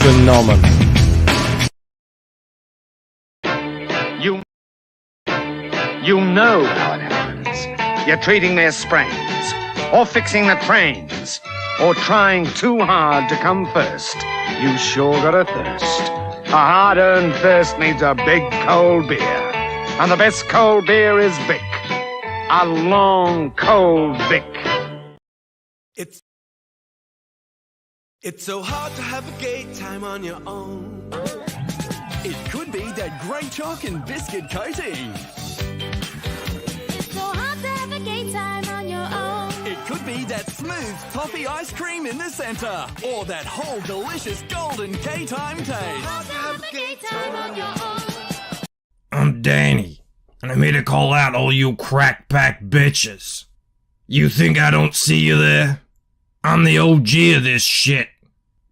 Phenomenal. You know how it happens. You're treating their sprains, or fixing the trains, or trying too hard to come first. You sure got a thirst. A hard-earned thirst needs a big cold beer. And the best cold beer is Vic. A long, cold Vic. It's so hard to have a gay time on your own. It could be that great chalk and biscuit coating. It's so hard to have a gay time on your own. It could be that smooth toffee ice cream in the center. Or that whole delicious golden gay time taste. Hard to have a gay time on your own. I'm Danny, and I'm here to call out all you crack pack bitches. You think I don't see you there? I'm the OG of this shit.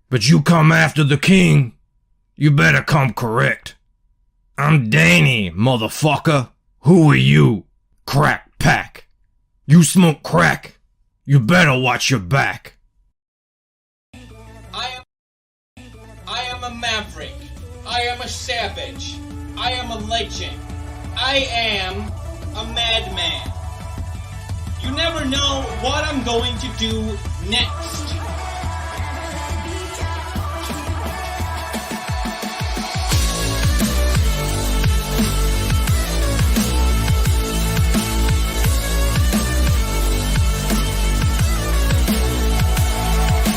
But you come after the king, you better come correct. I'm Danny, motherfucker. Who are you? Crack pack. You smoke crack. You better watch your back. I am a maverick. I am a savage. I am a legend. I am a madman. You never know what I'm going to do next.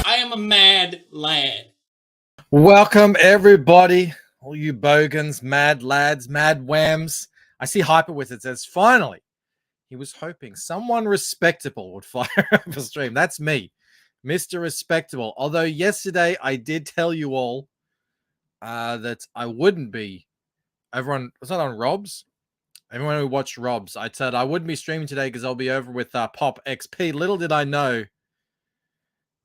I am a mad lad. Welcome, everybody. All you bogans, mad lads, mad whams. I see Hyper with it says, finally. He was hoping someone respectable would fire up a stream. That's me, Mr. Respectable. Although yesterday I did tell you all that I wouldn't be. Everyone, was that on Rob's? Everyone who watched Rob's, I said I wouldn't be streaming today because I'll be over with Pop XP. Little did I know.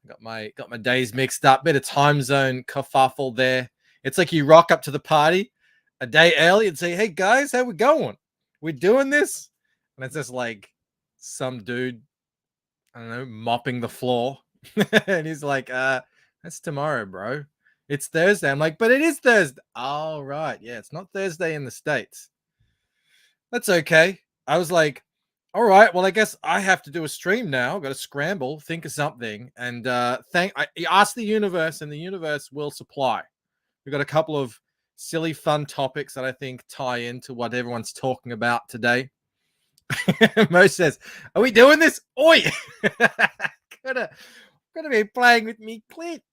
Got my days mixed up. Bit of time zone kerfuffle there. It's like you rock up to the party a day early and say, "Hey guys, how we going? We doing this?" And it's just like some dude, I don't know, mopping the floor. And he's like, that's tomorrow, bro. It's Thursday. I'm like, but it is Thursday. Oh, right. Yeah, it's not Thursday in the States. That's okay. I was like, all right, well, I guess I have to do a stream now. I've got to scramble, think of something. And I asked the universe, and the universe will supply. We've got a couple of silly, fun topics that I think tie into what everyone's talking about today. Mo says, are we doing this? Oi! Gotta be playing with me, Clint.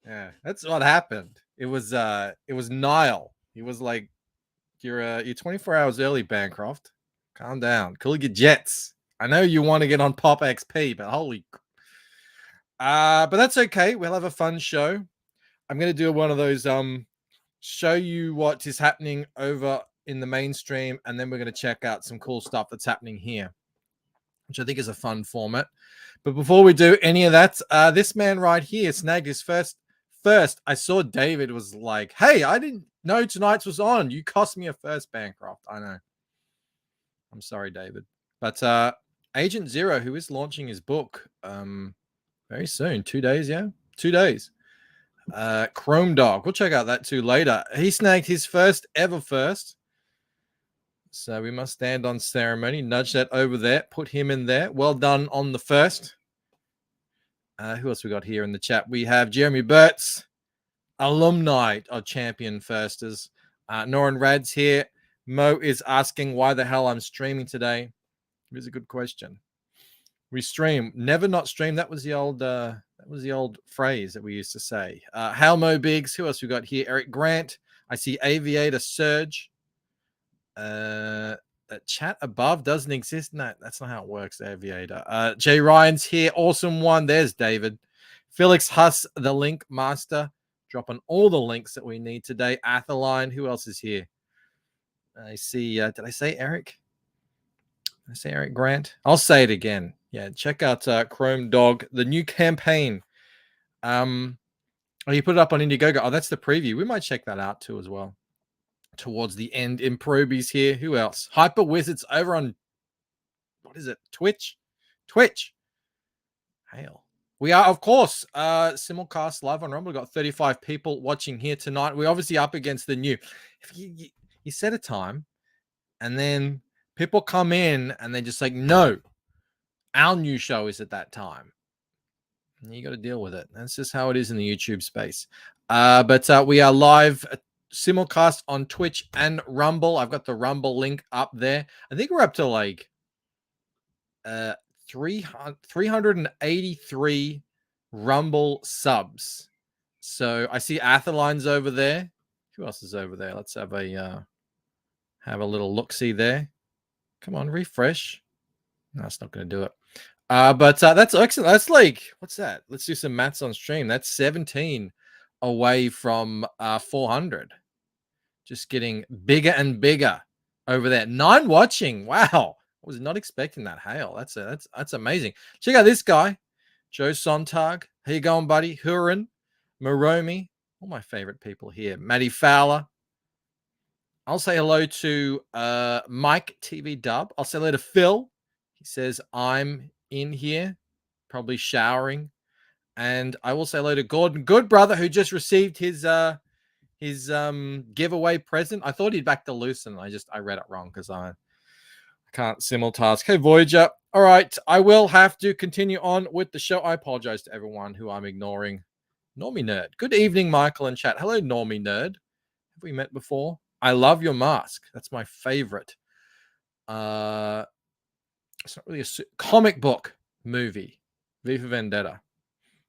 Yeah, that's what happened. It was Niall. He was like, you're 24 hours early, Bancroft. Calm down. Cool your jets. I know you want to get on Pop XP, but holy but that's okay. We'll have a fun show. I'm gonna do one of those show you what is happening over in the mainstream, and then we're going to check out some cool stuff that's happening here, which I think is a fun format. But before we do any of that, this man right here snagged his first. I saw David was like, hey, I didn't know tonight's was on. You cost me a first, Bancroft. I know. I'm sorry, David. But Agent Zero, who is launching his book very soon, 2 days, yeah? 2 days. Chrome Dog. We'll check out that too later. He snagged his first ever first. So we must stand on ceremony. Nudge that over there. Put him in there. Well done on the first. Who else we got here in the chat? We have Jeremy Burtz, alumni of Champion Firsters. Noran Rad's here. Mo is asking why the hell I'm streaming today. Here's a good question. We stream, never not stream. That was the old phrase that we used to say. Hal Mo Biggs. Who else we got here? Eric Grant. I see Aviator Surge. chat above doesn't exist. No, that's not how it works, Aviator. Jay Ryan's here. Awesome one. There's David. Felix Huss, the link master, dropping all the links that we need today. Athaline, who else is here? I see. Did I say Eric? Did I say Eric Grant? I'll say it again. Yeah, check out Chrome Dog, the new campaign. Oh, you put it up on Indiegogo. Oh, that's the preview. We might check that out too as well. Towards the end, Improbies here. Who else? Hyper Wizards over on, what is it? Twitch. Hail. We are, of course, simulcast live on Rumble. We've got 35 people watching here tonight. We're obviously up against the new. If you set a time, and then people come in and they're just like, no, our new show is at that time. And you got to deal with it. That's just how it is in the YouTube space. But we are live simulcast on Twitch and Rumble. I've got the Rumble link up there. I think we're up to like 383 Rumble subs. So I see Athaline's over there. Who else is over there? Let's have a little look-see there. Come on, refresh. No, it's not going to do it. But that's excellent. That's like, what's that? Let's do some maths on stream. That's 17 away from 400. Just getting bigger and bigger over there. 9 watching. Wow. I was not expecting that. Hail. That's amazing. Check out this guy, Joe Sontag. How you going, buddy? Huron, Moromi. All my favorite people here. Matty Fowler. I'll say hello to Mike TV Dub. I'll say hello to Phil. He says, I'm in here, probably showering. And I will say hello to Gordon Goodbrother, who just received his giveaway present. I thought he'd back to Lucen. I read it wrong because I can't simultask. Hey, Voyager. All right. I will have to continue on with the show. I apologize to everyone who I'm ignoring. Normie Nerd. Good evening, Michael in chat. Hello, Normie Nerd. Have we met before? I love your mask. That's my favorite. It's not really a comic book movie. V for Vendetta.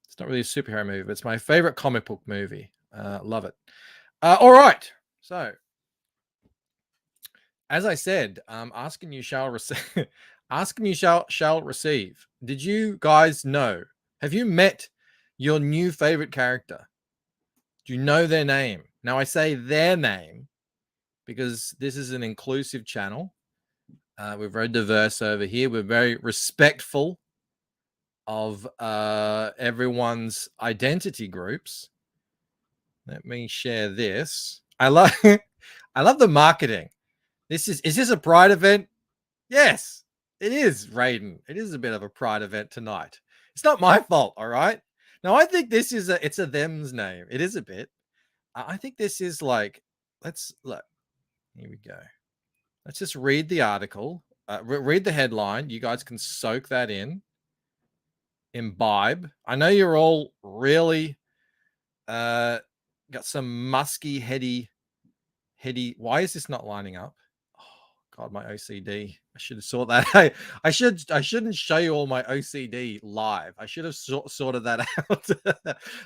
It's not really a superhero movie, but it's my favorite comic book movie. Love it. All right. So, as I said, asking you shall receive. Asking you shall receive. Did you guys know? Have you met your new favorite character? Do you know their name? Now, I say their name because this is an inclusive channel. We're very diverse over here. We're very respectful of everyone's identity groups. Let me share this. I love the marketing. Is this a Pride event? Yes, it is, Raiden. It is a bit of a Pride event tonight. It's not my fault, all right? Now, I think this is it's a them's name. It is a bit. I think this is like, let's look. Here we go. Let's just read the article. Read the headline. You guys can soak that in. Imbibe. I know you're all really got some musky, heady. Why is this not lining up? Oh God, my OCD. I should have sorted that. I shouldn't show you all my OCD live. I should have sorted that out.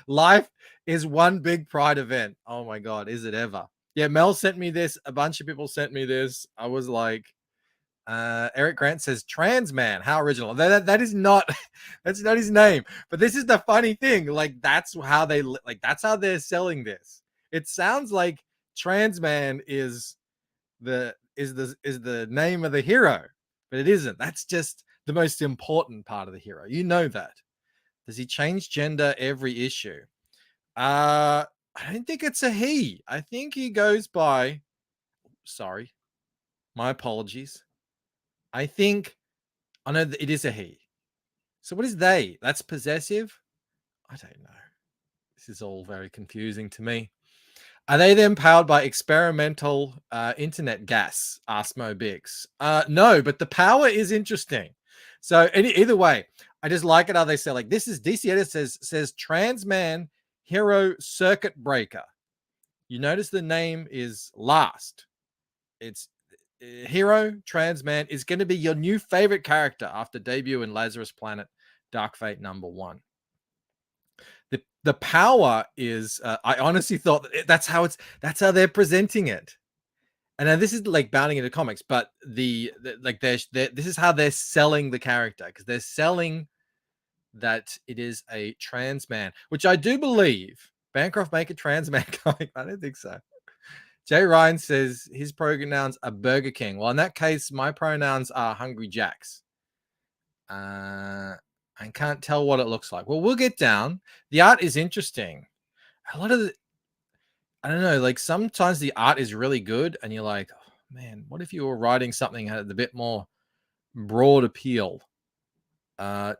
Life is one big Pride event. Oh my God, is it ever? Yeah, Mel sent me this. A bunch of people sent me this. I was like, Eric Grant says trans man. How original. That is not, that's not his name. But this is the funny thing. Like that's how they're selling this. It sounds like trans man is the name of the hero, but it isn't. That's just the most important part of the hero. You know that. Does he change gender every issue? I don't think it's a he. I think he goes by, sorry, my apologies. I know that it is a he. So what is they? That's possessive? I don't know. This is all very confusing to me. Are they then powered by experimental internet gas? Asked Mo Biggs. No, but the power is interesting. So either way, I just like it how they say, like, this is DC Edit says trans man hero circuit breaker. You notice the name is last. It's hero trans man is going to be your new favorite character after debut in Lazarus Planet Dark Fate #1. The power is I honestly thought that's how they're presenting it. And then this is like bounding into comics, but this is how they're selling the character, because they're selling that it is a trans man, which I do believe. Bancroft make a trans man comic? I don't think so. Jay Ryan says his pronouns are Burger King. Well, in that case, my pronouns are Hungry Jacks. I can't tell what it looks like. Well, we'll get down. The art is interesting. A lot of I don't know, like sometimes the art is really good and you're like, oh, man, what if you were writing something that had a bit more broad appeal?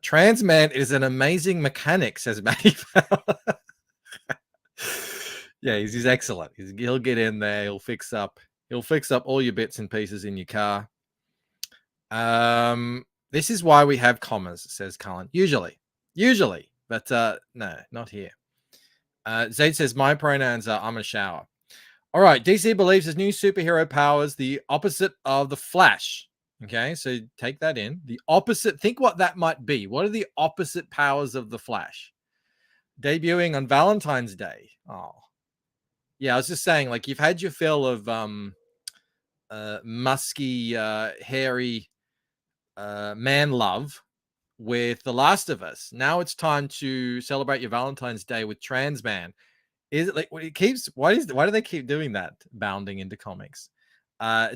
Trans man is an amazing mechanic, says Matty. Yeah, he's excellent. He'll get in there. He'll fix up all your bits and pieces in your car. This is why we have commas, says Cullen. Usually, but no, not here. Zayd says my pronouns are I'm a shower. All right, DC believes his new superhero powers the opposite of the Flash. Okay, so take that in. The opposite. Think what that might be. What are the opposite powers of the Flash? Debuting on Valentine's Day. Oh. Yeah, I was just saying, like, you've had your fill of musky, hairy man love with The Last of Us. Now it's time to celebrate your Valentine's Day with Trans Man. Is it like why do they keep doing that, bounding into comics?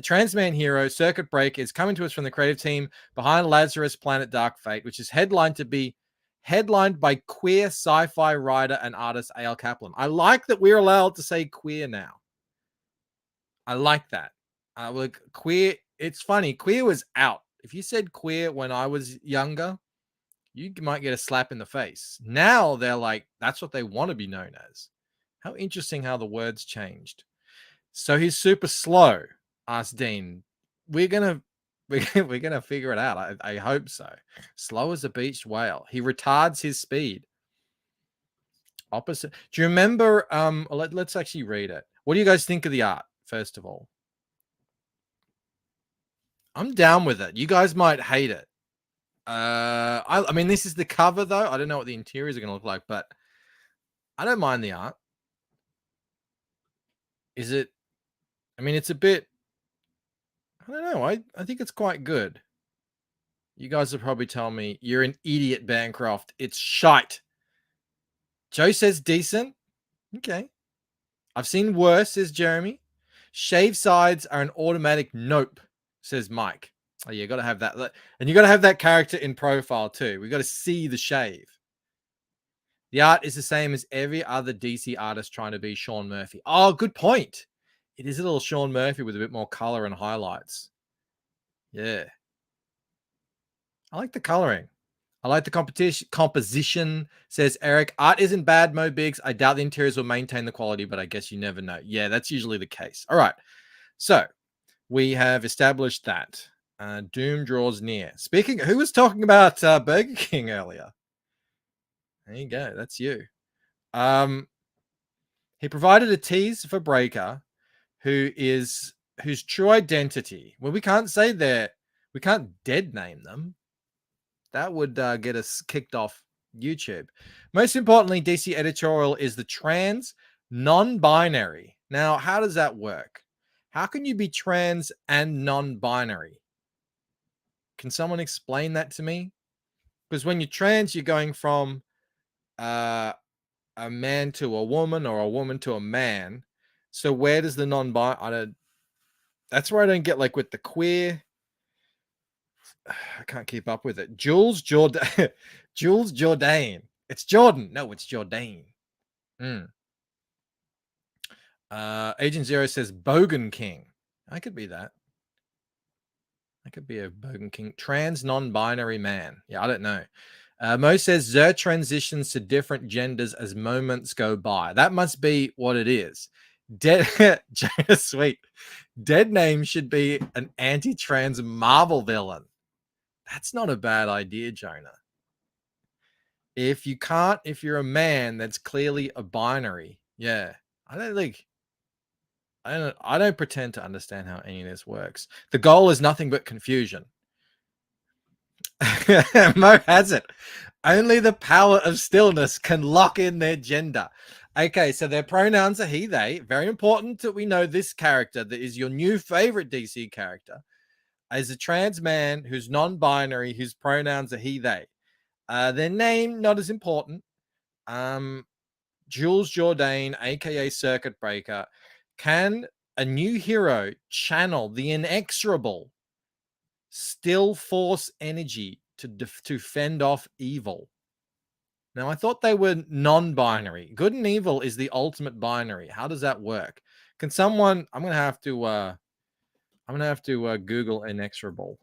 Trans Man hero Circuit Breaker is coming to us from the creative team behind Lazarus Planet Dark Fate, which is headlined by queer sci-fi writer and artist A.L. Kaplan. I like that we're allowed to say queer now. I like that. Look, queer, it's funny. Queer was out. If you said queer when I was younger, you might get a slap in the face. Now they're like, that's what they want to be known as. How interesting how the words changed. So he's super slow, asked Dean. We're gonna figure it out. I hope so. Slow as a beached whale. He retards his speed. Opposite. Do you remember? Let's actually read it. What do you guys think of the art? First of all, I'm down with it. You guys might hate it. I mean, this is the cover though. I don't know what the interiors are going to look like, but I don't mind the art. Is it? I mean, it's a bit. I don't know. I think it's quite good. You guys will probably tell me you're an idiot, Bancroft. It's shite. Joe says decent. Okay. I've seen worse, says Jeremy. Shave sides are an automatic nope, says Mike. Oh, you got to have that. And you got to have that character in profile too. We got to see the shave. The art is the same as every other DC artist trying to be Sean Murphy. Oh, good point. It is a little Sean Murphy with a bit more color and highlights. Yeah. I like the coloring. I like the composition, says Eric. Art isn't bad, Mo Biggs. I doubt the interiors will maintain the quality, but I guess you never know. Yeah, that's usually the case. All right. So we have established that. Doom draws near. Speaking, who was talking about Burger King earlier? There you go. That's you. He provided a tease for Breaker, whose true identity. Well, we can't say we can't dead name them. That would get us kicked off YouTube. Most importantly, DC editorial is the trans non-binary. Now, how does that work? How can you be trans and non-binary? Can someone explain that to me? Because when you're trans, you're going from a man to a woman or a woman to a man. So where does the non-binary? That's where I don't get, like, with the queer. I can't keep up with it. Jules Jordan. It's Jordan. No, it's Jordan. Agent Zero says Bogan King. I could be that. I could be a Bogan King. Trans non-binary man. Yeah, I don't know. Mo says Zer transitions to different genders as moments go by. That must be what it is. Sweet. Dead Name should be an anti-trans Marvel villain. That's not a bad idea, Jonah. If you're a man that's clearly a binary, yeah. I don't pretend to understand how any of this works. The goal is nothing but confusion. Mo has it. Only the power of stillness can lock in their gender. Okay, so their pronouns are he, they. Very important that we know this character that is your new favorite DC character is a trans man who's non-binary, whose pronouns are he, they. Their name, not as important. Jules Jourdain, aka Circuit Breaker. Can a new hero channel the inexorable still force energy to fend off evil? Now, I thought they were non-binary. Good and evil is the ultimate binary. How does that work? Can someone? I'm gonna have to Google inexorable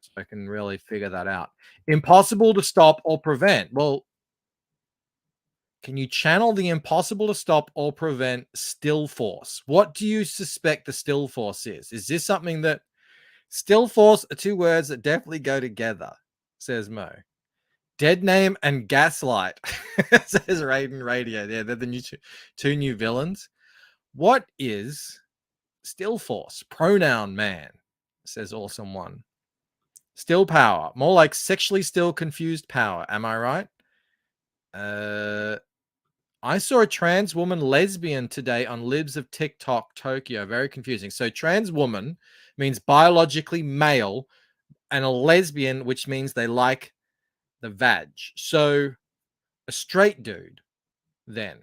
so I can really figure that out. Impossible to stop or prevent. Well, can you channel the impossible to stop or prevent still force? What do you suspect the still force is? Is this something that still force are two words that definitely go together? Says Mo. Dead Name and Gaslight, says Raiden Radio. Yeah, they're the two new villains. What is Still Force? Pronoun man, says Awesome One. Still power, more like sexually still confused power. Am I right? I saw a trans woman lesbian today on Libs of TikTok Tokyo. Very confusing. So trans woman means biologically male, and a lesbian, which means they like the vag. So a straight dude, then.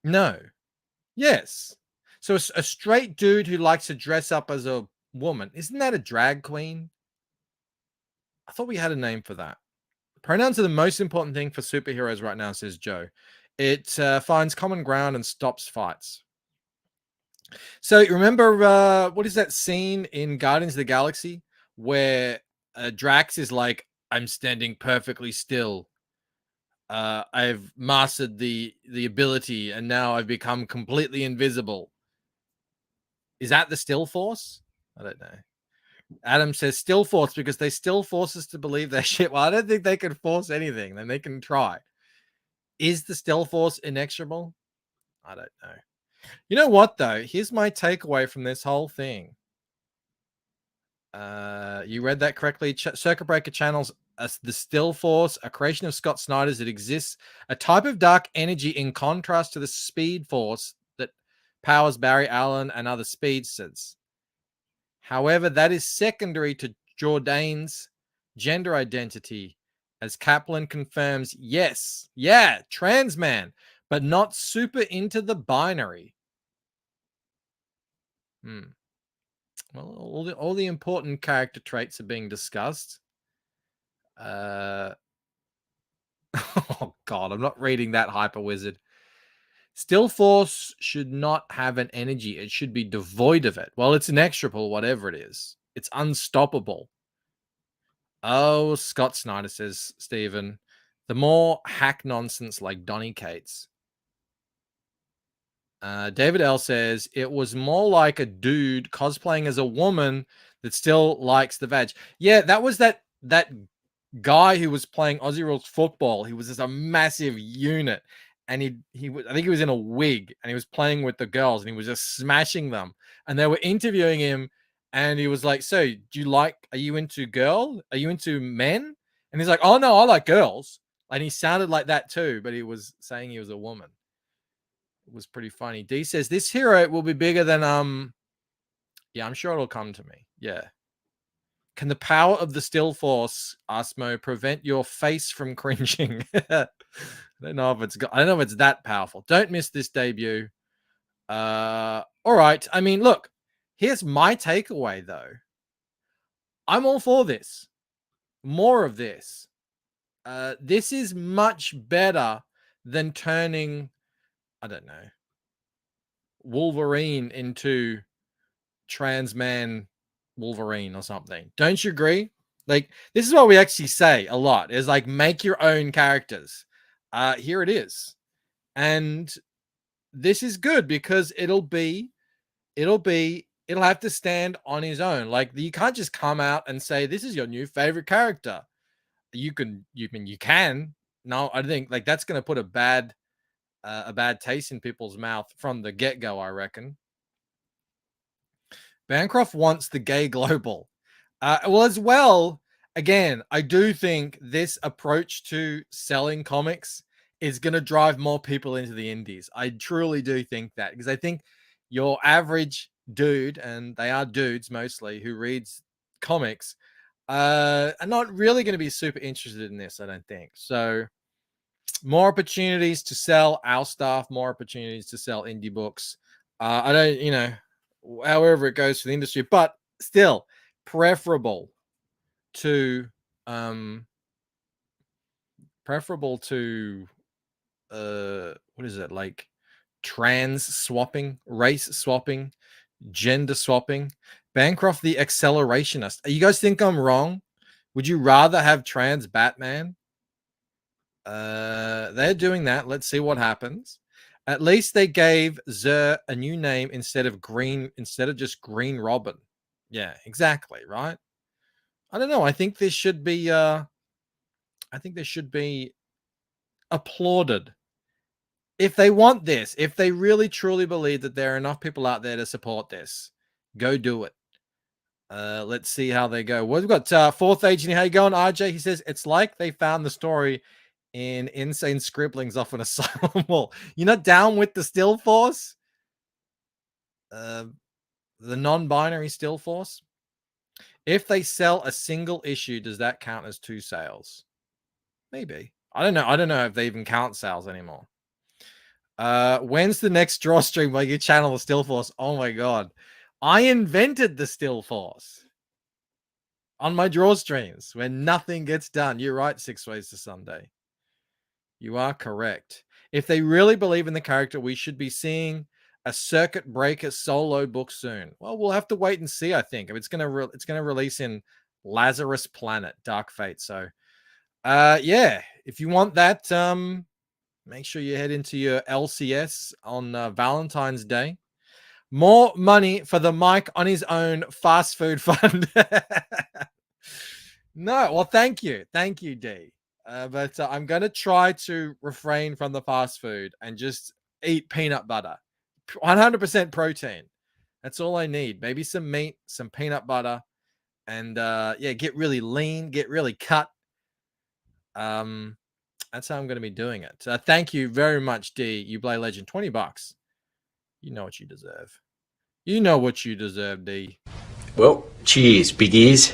No. Yes. So a straight dude who likes to dress up as a woman. Isn't that a drag queen? I thought we had a name for that. Pronouns are the most important thing for superheroes right now, says Joe. It finds common ground and stops fights. So remember, what is that scene in Guardians of the Galaxy where Drax is like, I'm standing perfectly still. I've mastered the ability and now I've become completely invisible. Is that the still force? I don't know. Adam says still force because they still force us to believe their shit. Well, I don't think they can force anything. Then they can try. Is the still force inexorable? I don't know. You know what, though? Here's my takeaway from this whole thing. You read that correctly. Circuit Breaker channels the Still Force, a creation of Scott Snyder's that exists, a type of dark energy in contrast to the Speed Force that powers Barry Allen and other speedsters. However, that is secondary to Jourdain's gender identity, as Kaplan confirms, yes, yeah, trans man, but not super into the binary. Well, all the important character traits are being discussed. Oh God, I'm not reading that Hyper Wizard. Still Force should not have an energy. It should be devoid of it. Well, it's inexorable, whatever it is. It's unstoppable. Oh, Scott Snyder, says Stephen. The more hack nonsense like Donny Cates. David L says it was more like a dude cosplaying as a woman that still likes the vag. Yeah, that was that guy who was playing Aussie Rules football. He was just a massive unit, and I think he was in a wig, and he was playing with the girls, and he was just smashing them. And they were interviewing him, and he was like, "So, are you into girl? Are you into men?" And he's like, "Oh no, I like girls." And he sounded like that too, but he was saying he was a woman. It was pretty funny. D says this hero will be bigger than yeah, I'm sure it'll come to me. Yeah. Can the power of the Still Force, Asmo, prevent your face from cringing? I don't know if it's that powerful. Don't miss this debut. All right. I mean, look, here's my takeaway though. I'm all for this. More of this. This is much better than turning, I don't know, Wolverine into trans man Wolverine or something. Don't you agree? Like, this is what we actually say a lot, is like, make your own characters. Here it is. And this is good because it'll have to stand on his own. Like, you can't just come out and say, this is your new favorite character. You can. No, I think like that's going to put a bad taste in people's mouth from the get-go, I reckon. Bancroft wants the gay global. Well, as well, again, I do think this approach to selling comics is going to drive more people into the indies. I truly do think that, because I think your average dude, and they are dudes mostly, who reads comics, are not really going to be super interested in this, I don't think. So more opportunities to sell our stuff, more opportunities to sell indie books. I don't, however it goes for the industry, but still preferable to what is it, like trans swapping, race swapping, gender swapping. Bancroft the Accelerationist. You guys think I'm wrong? Would you rather have trans Batman? They're doing that. Let's see what happens. At least they gave Zer a new name instead of just Green Robin. Yeah, exactly, right? I don't know. I think this should be applauded. If they want this, if they really truly believe that there are enough people out there to support this, go do it. Let's see how they go. We've got Fourth Agent. How you going, RJ? He says it's like they found the story in Insane Scribblings off an asylum wall. You're not down with the Still Force? The non-binary Still Force? If they sell a single issue, does that count as 2 sales? Maybe. I don't know. I don't know if they even count sales anymore. When's the next draw stream where you channel the Still Force? Oh my god. I invented the Still Force on my draw streams when nothing gets done. You're right, 6 Ways to Sunday. You are correct. If they really believe in the character, we should be seeing a Circuit Breaker solo book soon. Well, we'll have to wait and see, I think. It's going to release in Lazarus Planet, Dark Fate. So, yeah, if you want that, make sure you head into your LCS on Valentine's Day. More money for the Mike on his own fast food fund. No, well, thank you. Thank you, D. But I'm going to try to refrain from the fast food and just eat peanut butter. 100% protein. That's all I need. Maybe some meat, some peanut butter, and yeah, get really lean, get really cut. That's how I'm going to be doing it. Thank you very much, D. Ublay Legend. $20. You know what you deserve. You know what you deserve, D. Well, cheers, big ears.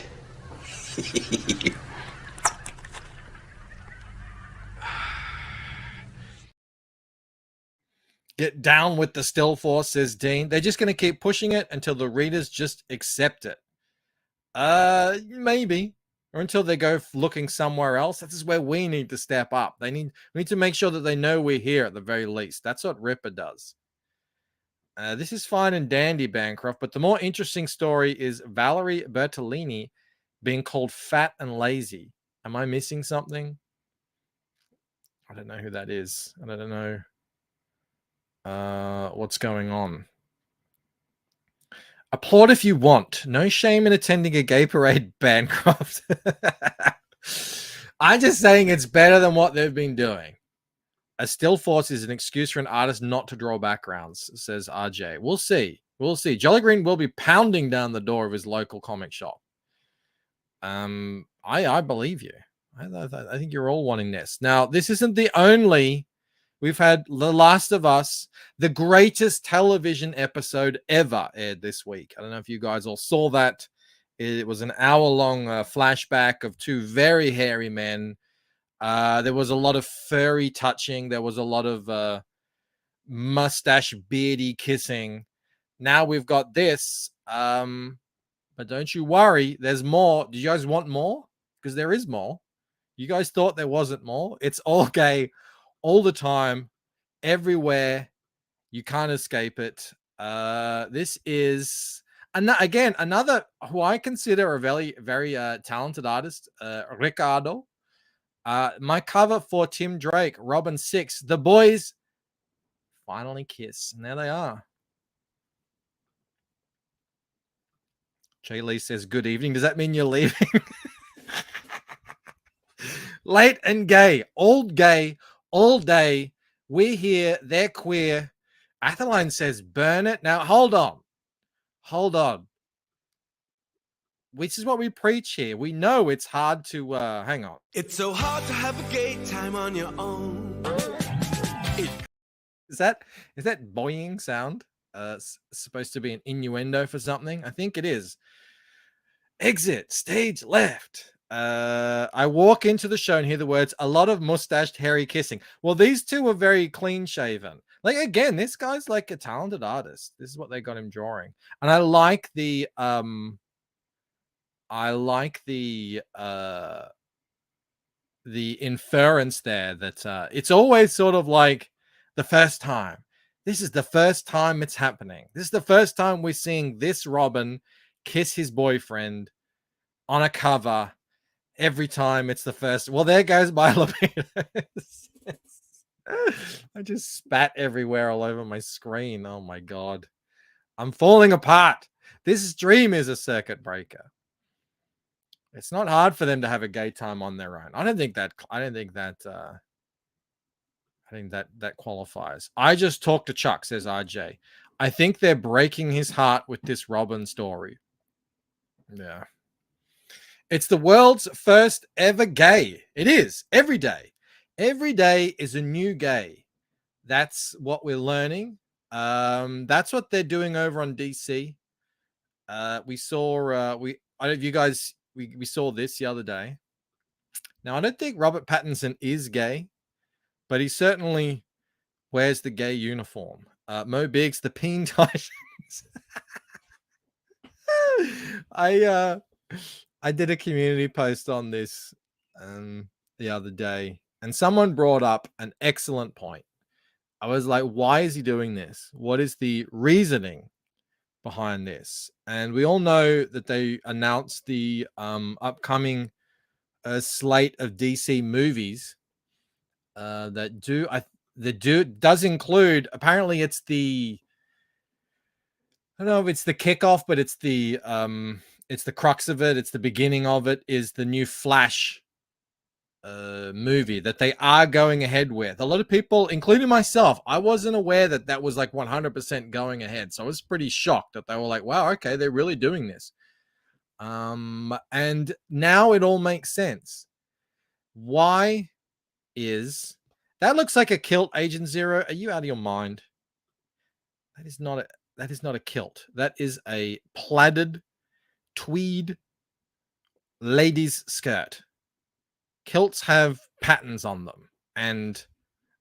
Get down with the Still Force, says Dean. They're just going to keep pushing it until the readers just accept it. Maybe. Or until they go looking somewhere else. This is where we need to step up. We need to make sure that they know we're here at the very least. That's what Ripper does. This is fine and dandy, Bancroft, but the more interesting story is Valerie Bertolini being called fat and lazy. Am I missing something? I don't know who that is. I don't know what's going on. Applaud if you want. No shame in attending a gay parade, Bancroft. I'm just saying it's better than what they've been doing. A Still Force is an excuse for an artist not to draw backgrounds, says RJ. We'll see. We'll see. Jolly Green will be pounding down the door of his local comic shop. I believe you. I think you're all wanting this. Now, this isn't the only. We've had The Last of Us, the greatest television episode ever aired this week. I don't know if you guys all saw that. It was an hour-long flashback of 2 very hairy men. There was a lot of furry touching. There was a lot of mustache, beardy kissing. Now we've got this. But don't you worry. There's more. Do you guys want more? Because there is more. You guys thought there wasn't more. It's all gay all the time, everywhere. You can't escape it. This is another who I consider a very, very talented artist, Ricardo. My cover for Tim Drake, Robin 6. The boys finally kiss. And there they are. Jay Lee says, good evening. Does that mean you're leaving? Late and gay, all day. We're here. They're queer. Atheline says, burn it. Now, hold on. This is what we preach here. We know it's hard to, hang on. It's so hard to have a gay time on your own. Is that boing sound supposed to be an innuendo for something? I think it is. Exit stage left. I walk into the show and hear the words, a lot of mustached hairy kissing. Well, these two were very clean shaven. Like, again, this guy's like a talented artist. This is what they got him drawing. And I like the inference there that it's always sort of like the first time. This is the first time it's happening. This is the first time we're seeing this Robin kiss his boyfriend on a cover. Every time it's the first. Well, there goes my libidos. I just spat everywhere all over my screen. Oh my god. I'm falling apart. This dream is a circuit breaker. It's not hard for them to have a gay time on their own. I don't think that qualifies. I just talked to Chuck, says RJ. I think they're breaking his heart with this Robin story. Yeah. It's the world's first ever gay. It is. Every day. Every day is a new gay. That's what we're learning. That's what they're doing over on DC. We saw we saw this the other day. Now, I don't think Robert Pattinson is gay, but he certainly wears the gay uniform. Mo Biggs, the Peen Titans. I did a community post on this the other day, and someone brought up an excellent point. I was like, why is he doing this? What is the reasoning behind this? And we all know that they announced the upcoming slate of DC movies that does include, apparently it's the, I don't know if it's the kickoff, but it's the crux of it. It's the beginning of it, is the new Flash movie that they are going ahead with. A lot of people, including myself, I wasn't aware that that was like 100% going ahead. So I was pretty shocked that they were like, wow, okay, they're really doing this. And now it all makes sense. Why is that? Looks like a kilt, Agent Zero. Are you out of your mind? That is not a kilt. That is a plaided tweed ladies skirt. Kilts have patterns on them and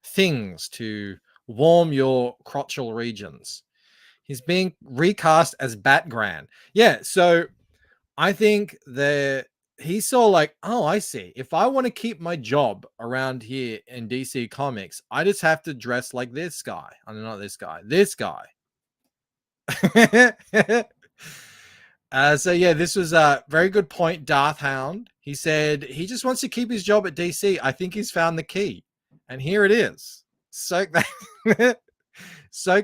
things to warm your crotchal regions. He's being recast as Batgran. Yeah, so I think he saw like, oh, I see. If I want to keep my job around here in DC Comics, I just have to dress like this guy. I mean, not this guy. This guy. So yeah, this was a very good point. Darth Hound. He said he just wants to keep his job at DC. I think he's found the key, and here it is. Soak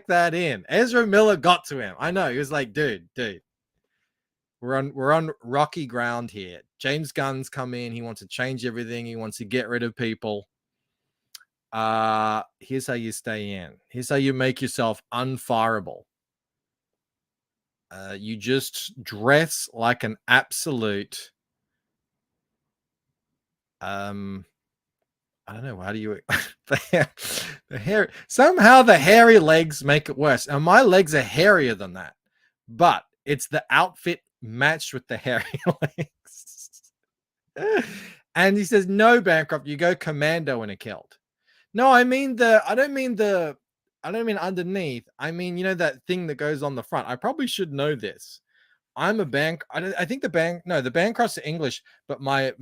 that in. Ezra Miller got to him. I know. He was like, dude, we're on rocky ground here. James Gunn's come in. He wants to change everything. He wants to get rid of people. Here's how you stay in. Here's how you make yourself unfireable. You just dress like an absolute. I don't know. How do you the hair? Somehow the hairy legs make it worse. And my legs are hairier than that, but it's the outfit matched with the hairy legs. And he says, "No, Bancroft, you go commando in a kilt." No, I don't mean underneath. I mean, you know, that thing that goes on the front. I probably should know this. I'm a I think the Bancrofts are English, but my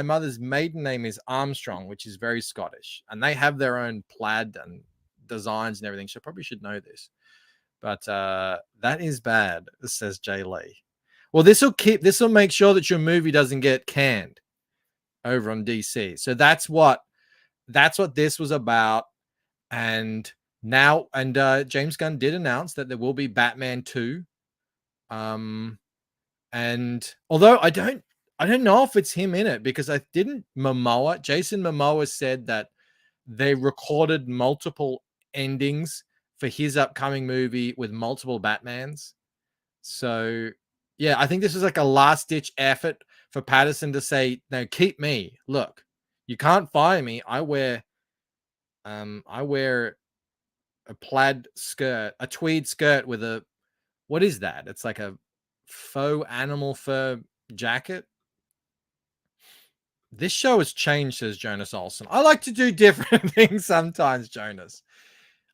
mother's maiden name is Armstrong, which is very Scottish, and they have their own plaid and designs and everything. So I probably should know this, but that is bad, says Jay Lee. Well, this will make sure that your movie doesn't get canned over on DC. So that's what this was about. And now, James Gunn did announce that there will be Batman 2. And although I don't know if it's him in it, because Jason Momoa said that they recorded multiple endings for his upcoming movie with multiple Batmans. So yeah, I think this was like a last ditch effort for Patterson to say, no, keep me. Look, you can't fire me. I wear a plaid skirt, a tweed skirt with a, what is that? It's like a faux animal fur jacket. This show has changed, says Jonas Olson. I like to do different things sometimes, Jonas.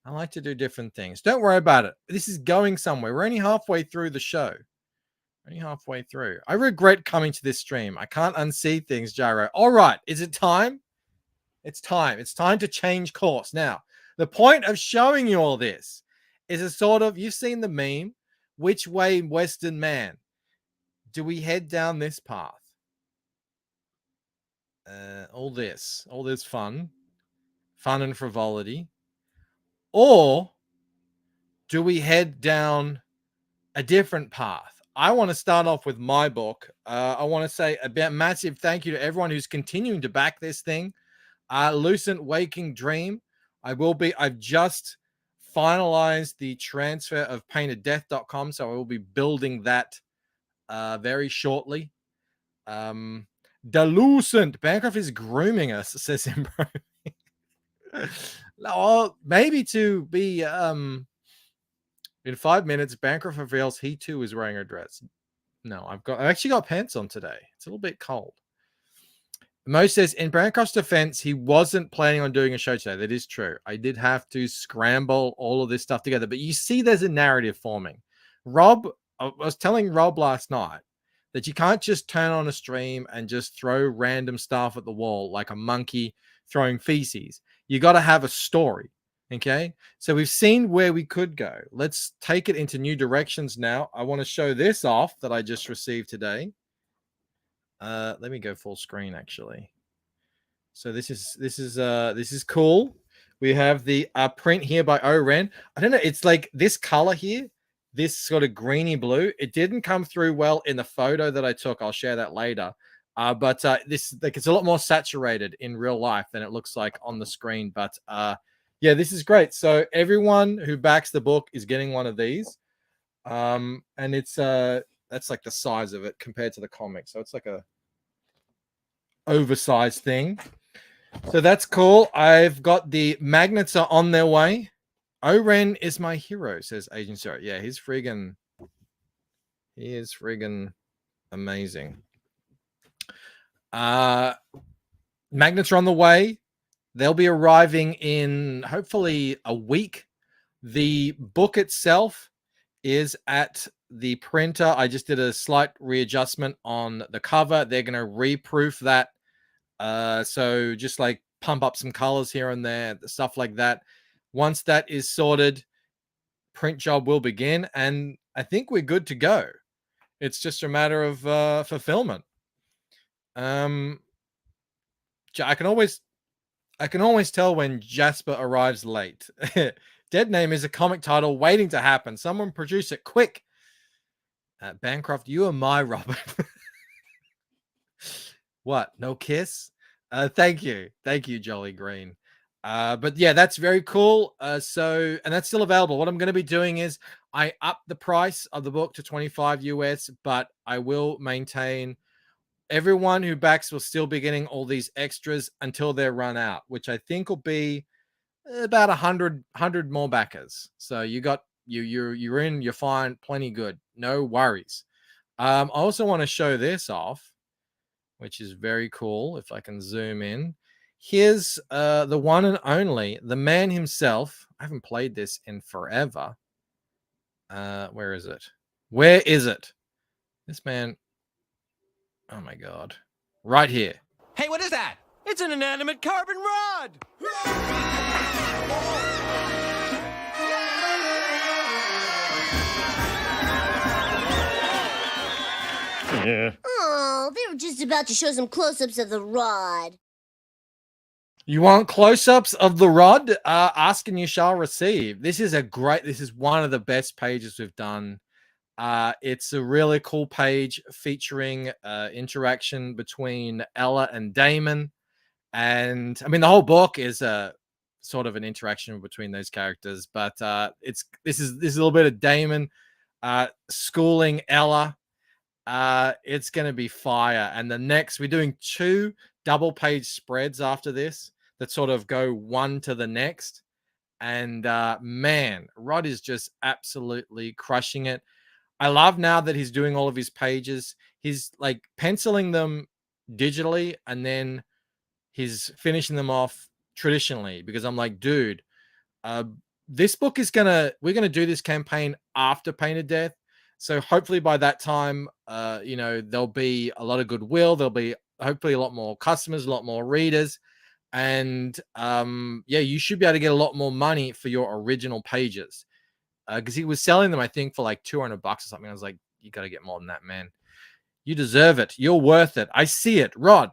I like to do different things. Don't worry about it. This is going somewhere. We're only halfway through the show. Only halfway through. I regret coming to this stream. I can't unsee things, Gyro. All right. Is it time? It's time. It's time to change course. Now, the point of showing you all this is a sort of, you've seen the meme, which way, Western man? Do we head down this path? All this fun and frivolity, or do we head down a different path? I want to start off with my book. I want to say a massive thank you to everyone who's continuing to back this thing. Lucent Waking Dream. I've just finalized the transfer of painteddeath.com, so I will be building that very shortly. Delucent. Bancroft is grooming us, says Imbro. No, maybe to be in 5 minutes, Bancroft reveals he too is wearing a dress. No, I've actually got pants on today. It's a little bit cold. Mo says, in Bancroft's defense, he wasn't planning on doing a show today. That is true. I did have to scramble all of this stuff together, but you see there's a narrative forming. I was telling Rob last night that you can't just turn on a stream and just throw random stuff at the wall like a monkey throwing feces. You got to have a story. Okay. So we've seen where we could go. Let's take it into new directions now. I want to show this off that I just received today. Let me go full screen actually. So this is cool. We have the print here by Oren. I don't know. It's like this color here. This sort of greeny blue. It didn't come through well in the photo that I took. I'll share that later. But this, like, it's a lot more saturated in real life than it looks like on the screen. But yeah, this is great. So everyone who backs the book is getting one of these. And it's that's like the size of it compared to the comic. So it's like a oversized thing. So that's cool. I've got the magnets are on their way. Oren is my hero, says Agent Zero. Yeah, he is friggin' amazing. Magnets are on the way. They'll be arriving in hopefully a week. The book itself is at the printer. I just did a slight readjustment on the cover. They're going to reproof that. So just like pump up some colors here and there, stuff like that. Once that is sorted, print job will begin, and I think we're good to go. It's just a matter of fulfillment. I can always tell when Jasper arrives late. Dead Name is a comic title waiting to happen. Someone produce it quick. Bancroft, you are my Robin. What? No kiss? Thank you, Jolly Green. But yeah, that's very cool. And that's still available. What I'm going to be doing is I up the price of the book to $25 US, but I will maintain everyone who backs will still be getting all these extras until they're run out, which I think will be about 100 more backers. So you're in, you're fine, plenty good. No worries. I also want to show this off, which is very cool. If I can zoom in. Here's the one and only, the man himself. I haven't played this in forever. Where is it? Where is it? This man. Oh my God. Right here. Hey, what is that? It's an inanimate carbon rod! Yeah. Oh, they were just about to show some close-ups of the rod. You want close-ups of the rod? Ask and you shall receive. This is one of the best pages we've done. It's a really cool page featuring interaction between Ella and Damon. And I mean, the whole book is a sort of an interaction between those characters, but this is a little bit of Damon schooling Ella. It's going to be fire. And we're doing 2 double page spreads after this that sort of go one to the next. And man, Rod is just absolutely crushing it. I love now that he's doing all of his pages. He's like penciling them digitally and then he's finishing them off traditionally, because I'm like, dude, this book is we're gonna do this campaign after Pain of Death. So hopefully by that time, there'll be a lot of goodwill. There'll be hopefully a lot more customers, a lot more readers. And you should be able to get a lot more money for your original pages. Because he was selling them, I think, for like $200 or something. I was like, you got to get more than that, man. You deserve it. You're worth it. I see it. Rod.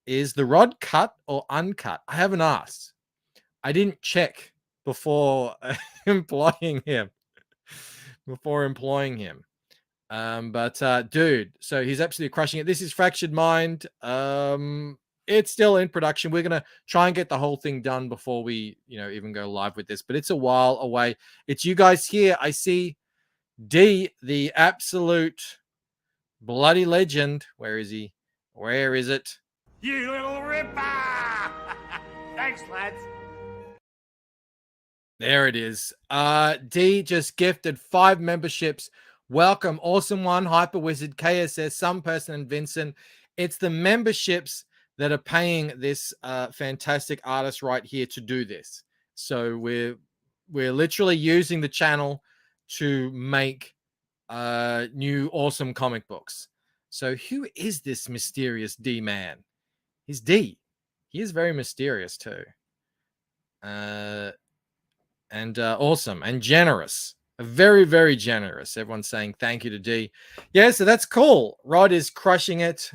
Is the rod cut or uncut? I haven't asked. I didn't check before employing him. Dude, so he's absolutely crushing it. This is Fractured Mind. It's still in production. We're gonna try and get the whole thing done before we, even go live with this. But it's a while away. It's you guys here. I see D, the absolute bloody legend. Where is he? Where is it? You little ripper! Thanks, lads. There it is. D just gifted 5 memberships. Welcome, Awesome One, Hyper Wizard, KSS, Some Person, and Vincent. It's the memberships that are paying this fantastic artist right here to do this. So we're literally using the channel to make new awesome comic books. So who is this mysterious D man? He's D. He is very mysterious too. And awesome and generous. Very, very generous. Everyone's saying thank you to D. Yeah, so that's cool. Rod is crushing it.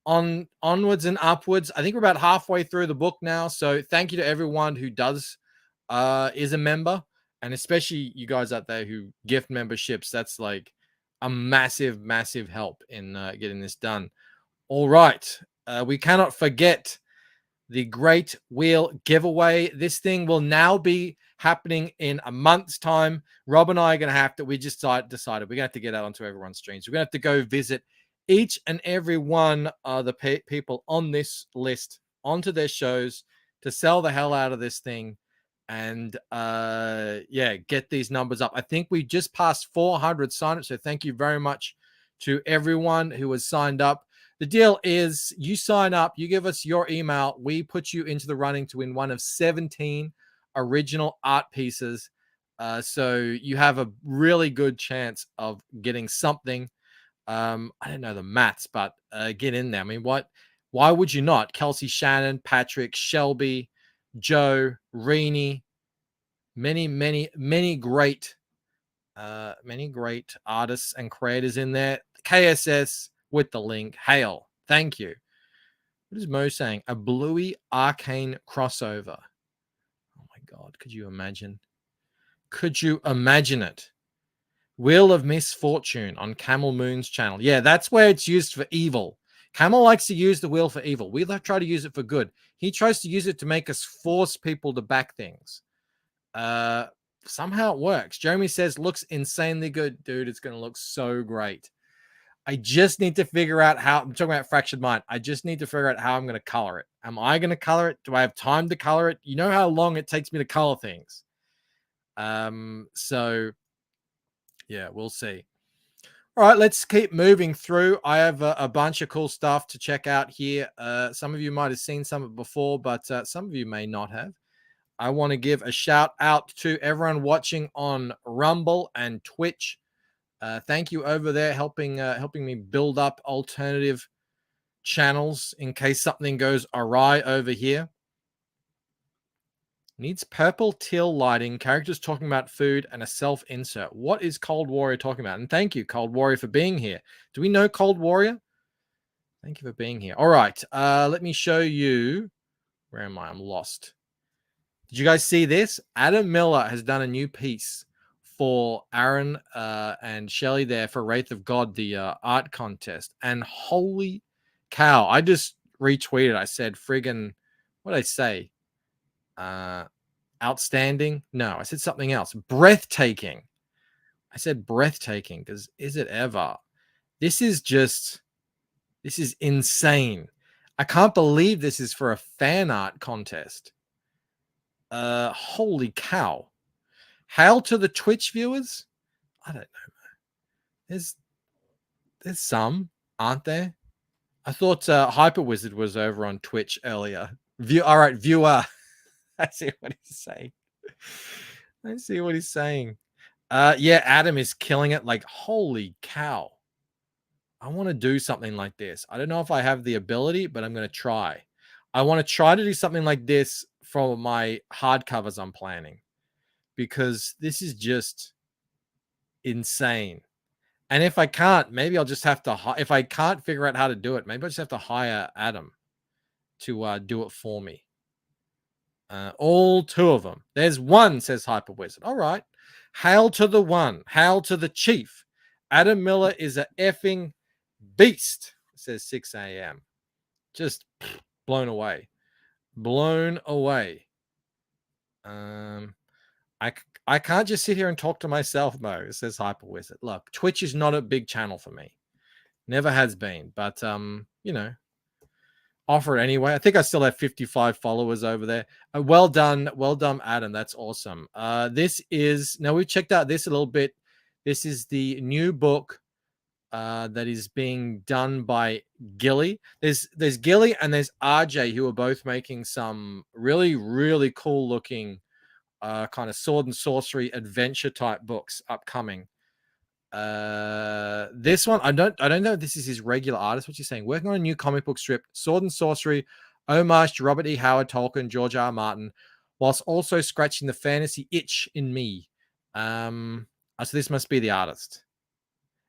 Onwards and upwards. I think we're about halfway through the book now. So thank you to everyone who is a member, and especially you guys out there who gift memberships. That's like a massive, massive help in getting this done. All right. We cannot forget the Great Wheel giveaway. This thing will now be happening in a month's time. Rob and I are going to have to, we just decided we're going to have to get out onto everyone's streams. We're going to have to go visit each and every one of the people on this list onto their shows to sell the hell out of this thing and get these numbers up. I think we just passed 400 signups, so thank you very much to everyone who has signed up. The deal is you sign up, you give us your email, we put you into the running to win one of 17 original art pieces. So you have a really good chance of getting something. I don't know the maths, but get in there. I mean, why would you not? Kelsey Shannon, Patrick, Shelby, Joe, Reenie, many great artists and creators in there. KSS with the link. Hail. Thank you. What is Mo saying? A Bluey Arcane crossover. Oh my God. Could you imagine? Could you imagine it? Wheel of Misfortune on Camel Moon's channel. Yeah, that's where it's used for evil. Camel likes to use the wheel for evil. We try to use it for good. He tries to use it to make us force people to back things. Somehow it works. Jeremy says, looks insanely good. Dude, it's going to look so great. I just need to figure out how, I'm talking about Fractured Mind. I just need to figure out how I'm going to color it. Am I going to color it? Do I have time to color it? You know how long it takes me to color things. So yeah, we'll see. All right, let's keep moving through. I have a bunch of cool stuff to check out here. Some of you might have seen some of it before, but some of you may not have. I want to give a shout out to everyone watching on Rumble and Twitch. Thank you over there helping me build up alternative channels in case something goes awry over here. Needs purple teal lighting, characters talking about food, and a self-insert. What is Cold Warrior talking about? And thank you, Cold Warrior, for being here. Do we know Cold Warrior? Thank you for being here. All right, let me show you. Where am I? I'm lost. Did you guys see this? Adam Miller has done a new piece for Aaron and Shelley there for Wraith of God, the art contest. And holy cow, I just retweeted. I said, friggin', what did I say? Outstanding? No, I said something else. Breathtaking. I said breathtaking because is it ever? This is insane. I can't believe this is for a fan art contest. Holy cow. Hail to the Twitch viewers. I don't know. There's some, aren't there? I thought Hyper Wizard was over on Twitch earlier. All right, viewer. I see what he's saying. I see what he's saying. Yeah, Adam is killing it. Like, holy cow. I want to do something like this. I don't know if I have the ability, but I'm going to try. I want to try to do something like this for my hardcovers I'm planning, because this is just insane. And if I can't, maybe I'll just have to, if I can't figure out how to do it, maybe I just have to hire Adam to do it for me. All two of them. There's one, says Hyper Wizard. All right. Hail to the one. Hail to the chief. Adam Miller is a effing beast, says 6 a.m. Just blown away. Blown away. I can't just sit here and talk to myself, Mo, says Hyper Wizard. Look, Twitch is not a big channel for me. Never has been. But, you know, offer it anyway. I think I still have 55 followers over there. Well done, Adam. That's awesome. This is, now we've checked out this a little bit. This is the new book that is being done by Gilly. There's Gilly and there's RJ, who are both making some really, really cool looking kind of sword and sorcery adventure type books upcoming. This one, I don't know if this is his regular artist. What you're saying? Working on a new comic book strip, sword and sorcery, homage to Robert E. Howard, Tolkien, George R. R. Martin, whilst also scratching the fantasy itch in me. So this must be the artist,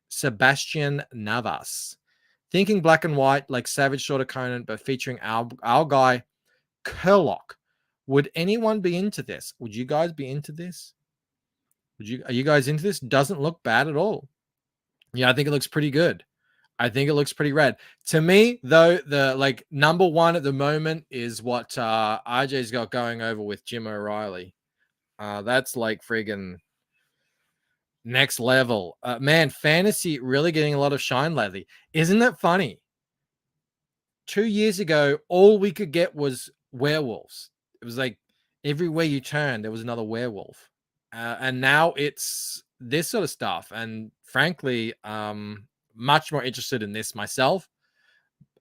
Sebastian Navas. Thinking black and white like Savage Sword of Conan, but featuring our guy Kurlock. Would anyone be into this? Would you guys be into this? Are you guys into this? Doesn't look bad at all. Yeah, I think it looks pretty good. I think it looks pretty rad. To me, though, the like number one at the moment is what RJ's got going over with Jim O'Reilly. That's like friggin' next level. Man, fantasy really getting a lot of shine lately. Isn't that funny? 2 years ago, all we could get was werewolves. It was like everywhere you turn, there was another werewolf. And now it's this sort of stuff. And frankly, much more interested in this myself.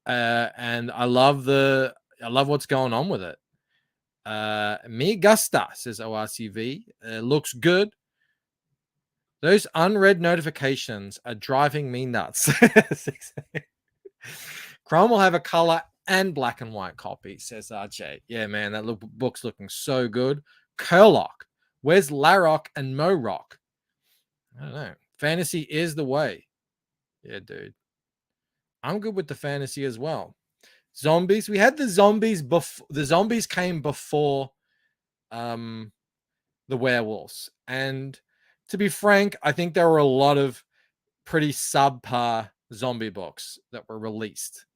And I love what's going on with it. Me gusta, says ORCV. Looks good. Those unread notifications are driving me nuts. Chrome will have a color and black and white copy, says RJ. Yeah, man, that book's looking so good. Kurlock. Where's Larrock and Morock? I don't know. Fantasy is the way. Yeah, dude. I'm good with the fantasy as well. Zombies. We had the zombies before. The zombies came before the werewolves. And to be frank, I think there were a lot of pretty subpar zombie books that were released.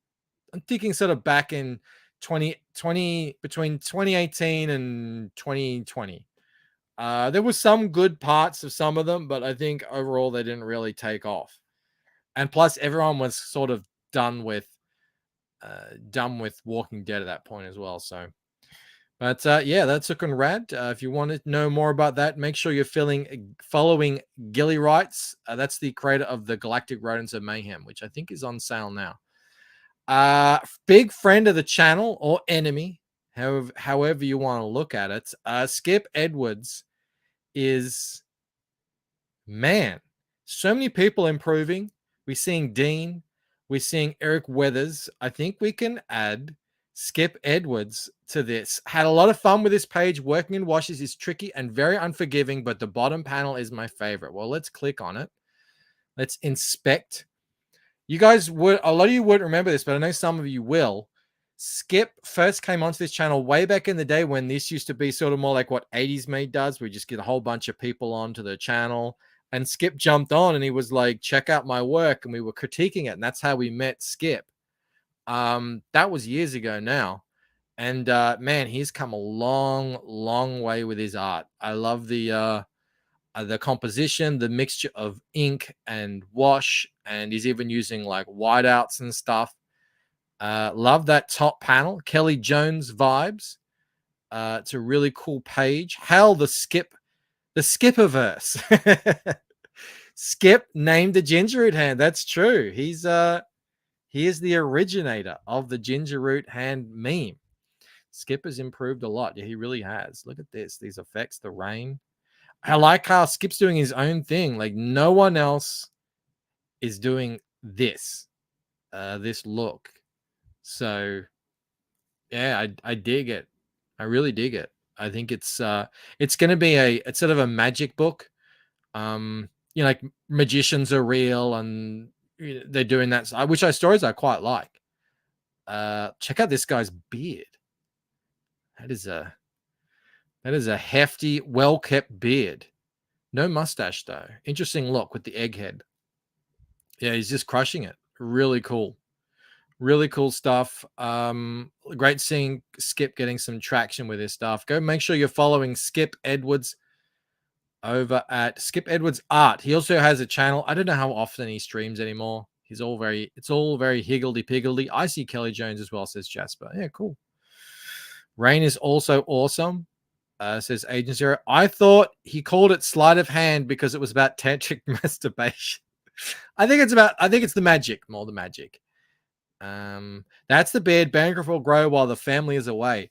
I'm thinking sort of back in 2020, between 2018 and 2020. There were some good parts of some of them, but I think overall they didn't really take off. And plus, everyone was sort of done with Walking Dead at that point as well. So, but yeah, that's looking rad. If you want to know more about that, make sure you're following Gilly Wrights. That's the creator of the Galactic Rodents of Mayhem, which I think is on sale now. Big friend of the channel or enemy, however you want to look at it. Skip Edwards is, man, so many people improving. We're seeing Dean. We're seeing Eric Weathers. I think we can add Skip Edwards to this. Had a lot of fun with this page. Working in washes is tricky and very unforgiving, but the bottom panel is my favorite. Well, let's click on it. Let's inspect. You guys would, a lot of you wouldn't remember this, but I know some of you will. Skip first came onto this channel way back in the day when this used to be sort of more like what 80s Made does. We just get a whole bunch of people onto the channel, and Skip jumped on and he was like, check out my work. And we were critiquing it. And that's how we met Skip. That was years ago now. And man, he's come a long, long way with his art. I love the composition, the mixture of ink and wash, and he's even using like whiteouts and stuff. Love that top panel, Kelly Jones vibes. It's a really cool page. Hell, the Skipperverse. Skip named the ginger root hand. That's true. He is the originator of the ginger root hand meme. Skip has improved a lot. Yeah, he really has. Look at this. These effects, the rain. I like how Skip's doing his own thing. Like no one else is doing this look. So yeah, I dig it. I really dig it. I think it's going to be it's sort of a magic book. Like magicians are real and they're doing that, which stories I quite like. Check out this guy's beard. That is a hefty, well-kept beard. No mustache though. Interesting look with the egghead. Yeah, he's just crushing it. Really cool. Really cool stuff. Great seeing Skip getting some traction with his stuff. Go make sure you're following Skip Edwards over at Skip Edwards Art. He also has a channel. I don't know how often he streams anymore. It's all very higgledy-piggledy. I see Kelly Jones as well, says Jasper. Yeah, cool. Rain is also awesome, says Agent Zero. I thought he called it sleight of hand because it was about tantric masturbation. I think it's the magic, more the magic. That's the beard. Bancroft will grow while the family is away.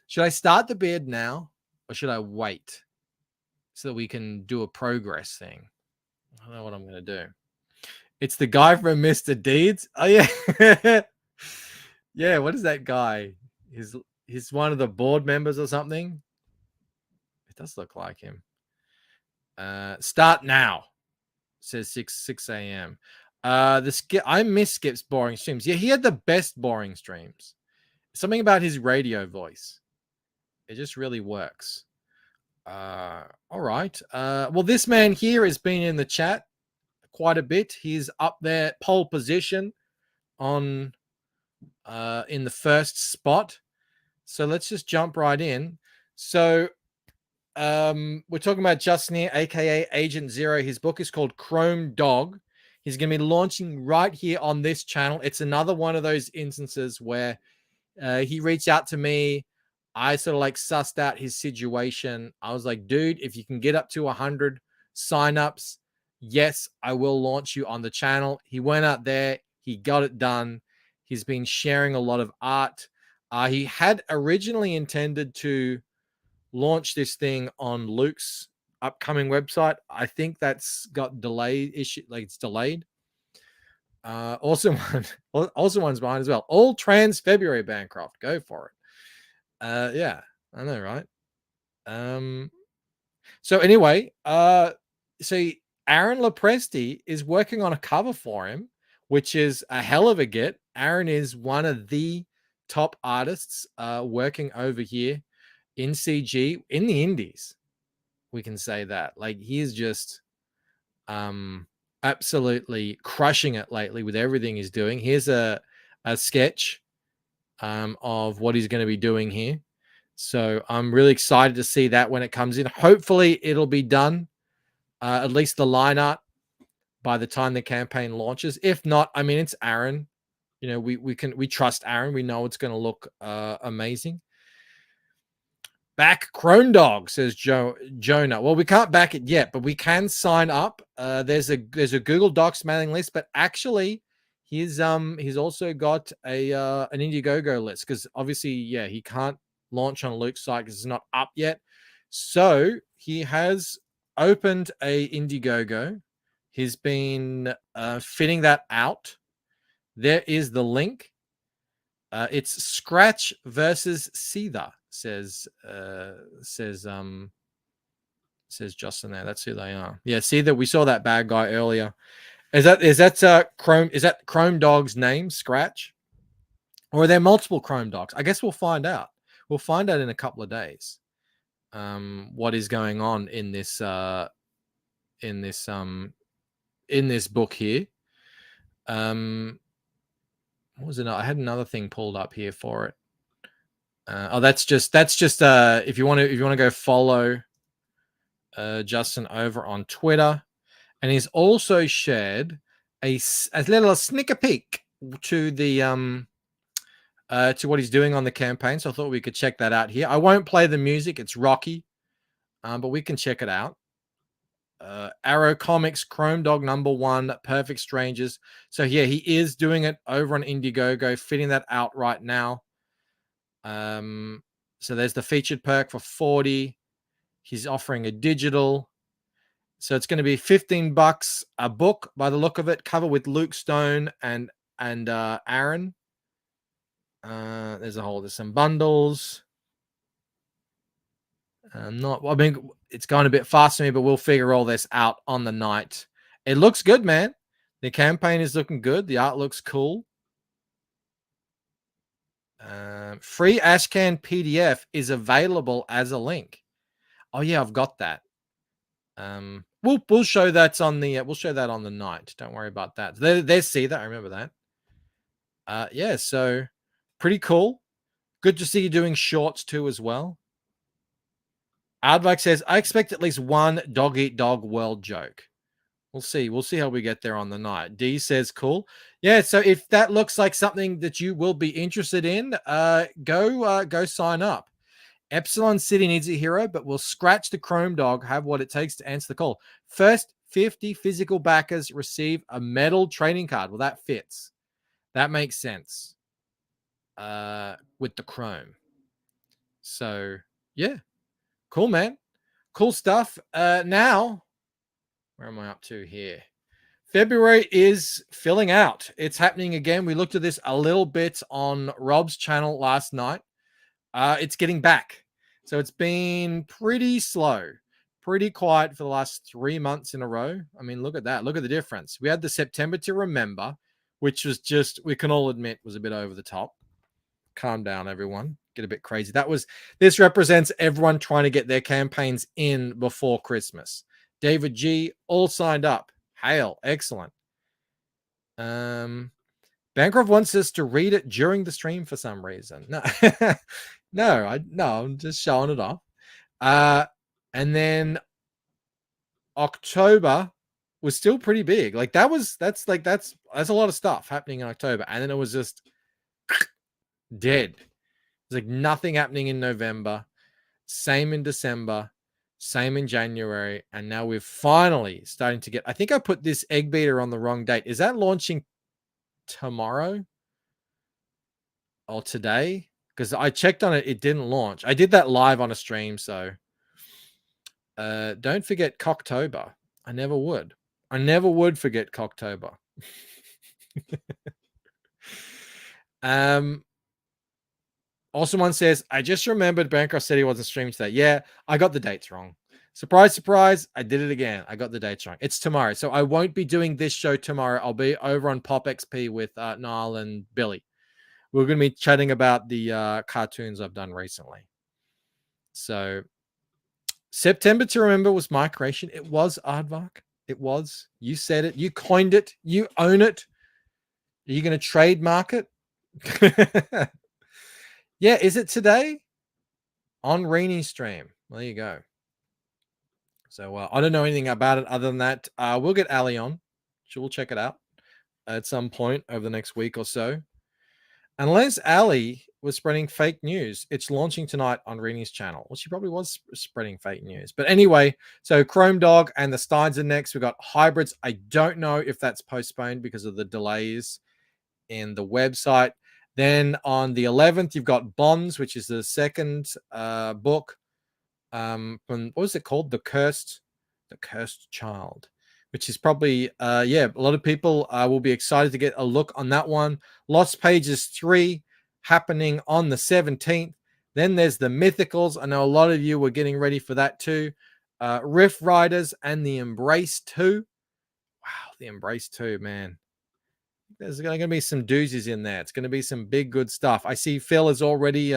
Should I start the beard now or should I wait so that we can do a progress thing? I don't know what I'm going to do. It's the guy from Mr. Deeds. Oh yeah. Yeah. What is that guy? He's one of the board members or something. It does look like him. Start now, says 6 a.m. I miss Skip's boring streams. Yeah, he had the best boring streams. Something about his radio voice. It just really works. All right. Well, this man here has been in the chat quite a bit. He's up there, pole position on in the first spot. So let's just jump right in. So we're talking about Justin here, aka Agent Zero. His book is called Chrome Dog. He's going to be launching right here on this channel. It's another one of those instances where he reached out to me. I sort of like sussed out his situation. I was like, dude, if you can get up to 100 signups, yes, I will launch you on the channel. He went out there. He got it done. He's been sharing a lot of art. He had originally intended to launch this thing on Luke's upcoming website. I think that's got delayed issue, like it's delayed. Also one's behind as well. All trans February, Bancroft. Go for it. Yeah, I know, right? So anyway, see, Aaron Lopresti is working on a cover for him, which is a hell of a get. Aaron is one of the top artists working over here in CG, in the indies. We can say that. Like, he is just absolutely crushing it lately with everything he's doing. Here's a sketch of what he's going to be doing here. So I'm really excited to see that when it comes in. Hopefully it'll be done, at least the line art, by the time the campaign launches. If not, I mean, it's Aaron. You know, we trust Aaron. We know it's going to look amazing. Back Chrome Dog, says Jonah. Well, we can't back it yet, but we can sign up. There's a Google Docs mailing list, but actually he's also got an Indiegogo list, because obviously, yeah, he can't launch on Luke's site because it's not up yet. So he has opened a Indiegogo. He's been fitting that out. There is the link. It's Scratch versus Seether, says Justin there. That's who they are. Yeah, Seether. We saw that bad guy earlier. Is that Chrome Dog's name, Scratch? Or are there multiple Chrome Dogs? I guess we'll find out. We'll find out in a couple of days. What is going on in this book here. What was it? I had another thing pulled up here for it. That's just if you want to go follow Justin over on Twitter, and he's also shared a little sneak peek to the to what he's doing on the campaign. So I thought we could check that out here. I won't play the music. It's rocky, but we can check it out. Arrow Comics, Chrome Dog #1, Perfect Strangers. So yeah, he is doing it over on Indiegogo, fitting that out right now. So there's the featured perk for 40. He's offering a digital. So it's going to be $15 a book by the look of it, cover with Luke Stone and Aaron. There's some bundles. I mean, it's going a bit fast for me, but we'll figure all this out on the night. It looks good, man. The campaign is looking good. The art looks cool. Free Ashcan PDF is available as a link. Oh yeah, I've got that. We'll show that on the night. Don't worry about that. There's see that. I remember that. Yeah, so pretty cool. Good to see you doing shorts too as well. Aardvark says, I expect at least one dog eat dog world joke. We'll see. We'll see how we get there on the night. D says, cool. Yeah, so if that looks like something that you will be interested in, go sign up. Epsilon City needs a hero, but will scratch the Chrome Dog, have what it takes to answer the call. First 50 physical backers receive a metal trading card. Well, that fits. That makes sense with the Chrome. So, yeah. Cool, man. Cool stuff. Now, where am I up to here? February is filling out. It's happening again. We looked at this a little bit on Rob's channel last night. It's getting back. So it's been pretty slow, pretty quiet for the last 3 months in a row. I mean, look at that. Look at the difference. We had the September to Remember, which was just, we can all admit, was a bit over the top. Calm down, everyone. Get a bit crazy. This represents everyone trying to get their campaigns in before Christmas. David G, all signed up. Hail. Excellent. Bancroft wants us to read it during the stream for some reason. No, I'm just showing it off. And then October was still pretty big. Like that's a lot of stuff happening in October. And then it was just dead. There's like nothing happening in November. Same in December. Same in January. And now we're finally starting to get, I think I put this egg beater on the wrong date. Is that launching tomorrow or today? Because I checked on it. It didn't launch. I did that live on a stream. So don't forget Cocktober. I never would. I never would forget Cocktober. Awesome one says, I just remembered Bancroft said he wasn't streaming today. Yeah, I got the dates wrong. Surprise, surprise. I did it again. I got the dates wrong. It's tomorrow. So I won't be doing this show tomorrow. I'll be over on Pop XP with Niall and Billy. We're going to be chatting about the cartoons I've done recently. So September to Remember was my creation. It was, Aardvark. It was. You said it. You coined it. You own it. Are you going to trademark it? Yeah, is it today? On Reenie's stream. There you go. So I don't know anything about it other than that. We'll get Ali on. We'll check it out at some point over the next week or so. Unless Ali was spreading fake news, it's launching tonight on Reenie's channel. Well, she probably was spreading fake news. But anyway, so Chrome Dog and the Steins are next. We've got Hybrids. I don't know if that's postponed because of the delays in the website. Then on the 11th, you've got Bonds, which is the second book from, what was it called? The Cursed Child, which is probably, a lot of people will be excited to get a look on that one. Lost Pages 3 happening on the 17th. Then there's the Mythicals. I know a lot of you were getting ready for that too. Rift Riders and the Embrace 2. Wow, the Embrace 2, man. There's going to be some doozies in there. It's going to be some big, good stuff. I see Phil is already